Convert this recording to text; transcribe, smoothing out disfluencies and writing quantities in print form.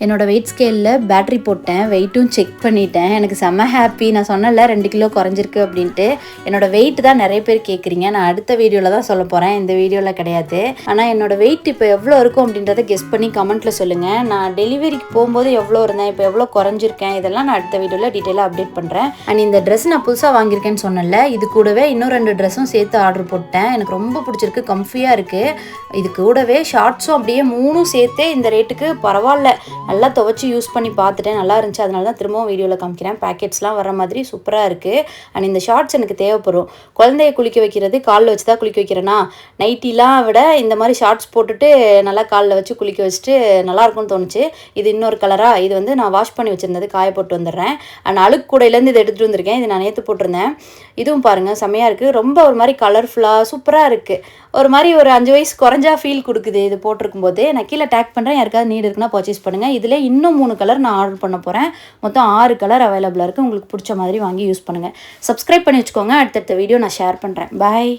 என்னோட வெயிட் ஸ்கேலில் பேட்டரி போட்டேன், வெயிட்டும் செக் பண்ணிட்டேன். எனக்கு செம்ம ஹாப்பி. நான் சொன்னல 2 கிலோ குறைஞ்சிருக்கு அப்படின்ட்டு. என்னோடய வெயிட் தான் நிறைய பேர் கேட்குறீங்க. நான் அடுத்த வீடியோவில் தான் சொல்ல போகிறேன், இந்த வீடியோவில் கிடையாது. ஆனால் என்னோடய வெயிட் இப்போ எவ்வளோ இருக்கும் அப்படின்றத கெஸ் பண்ணி கமெண்ட்டில் சொல்லுங்கள். நான் டெலிவரிக்கு போகும்போது எவ்வளோ இருந்தேன், இப்போ எவ்வளோ குறைஞ்சிருக்கேன், இதெல்லாம் நான் அடுத்த வீடியோவில் டீட்டெயிலாக அப்டேட் பண்ணுறேன். அண்ட் இந்த ட்ரெஸ் நான் புதுசாக வாங்கியிருக்கேன்னு சொன்னல, இது கூடவே இன்னும் 2 ட்ரெஸ்ஸும் சேர்த்து ஆர்டர் போட்டேன். எனக்கு ரொம்ப பிடிச்சிருக்கு, கம்ஃபியாக இருக்குது. இது கூடவே ஷார்ட்ஸும் அப்படியே 3ம் சேர்த்தே இந்த ரேட்டுக்கு பரவாயில்ல. நல்லா துவைச்சி யூஸ் பண்ணி பார்த்துட்டேன், நல்லா இருந்துச்சு. அதனால தான் திரும்பவும் வீடியோவில் காமிக்கிறேன். பேக்கெட்ஸ்லாம் வர மாதிரி சூப்பராக இருக்குது. அண்ட் இந்த ஷார்ட்ஸ் எனக்கு தேவைப்படும். குழந்தைய குளிக்க வைக்கிறது காலில் வச்சு தான் குளிக்க வைக்கிறேன்னா, நைட்டிலாம் விட இந்த மாதிரி ஷார்ட்ஸ் போட்டுட்டு நல்லா காலில் வச்சு குளிக்க வச்சுட்டு நல்லாயிருக்கும்னு தோணுச்சு. இது இன்னொரு கலராக, இது வந்து நான் வாஷ் பண்ணி வச்சுருந்தது, காய போட்டு வந்துடுறேன். அண்ட் அழுக்கு கூடையிலேருந்து இதை எடுத்துகிட்டு வந்திருக்கேன். இது நான் நேற்று போட்டிருந்தேன். இதுவும் பாருங்கள் செம்மையாக இருக்குது. ரொம்ப ஒரு மாதிரி கலர்ஃபுல்லாக சூப்பராக இருக்குது. ஒரு மாதிரி ஒரு 5 வயசு குறைஞ்சா ஃபீல் கொடுக்குது இது போட்டிருக்கும் போது. நான் கீழே டேக் பண்ணுறேன், யாருக்காவது நீட் இருக்குன்னா பர்ச்சேஸ் பண்ணுங்கள். இதில் இன்னும் 3 கலர் நான் ஆர்டர் பண்ண போகிறேன். மொத்தம் 6 கலர் அவைலபிளாக இருக்குது. உங்களுக்கு பிடிச்ச மாதிரி வாங்கி யூஸ் பண்ணுங்கள். சப்ஸ்கிரைப் பண்ணி வச்சுக்கோங்க. அடுத்தடுத்த வீடியோ நான் ஷேர் பண்ணுறேன். பாய்.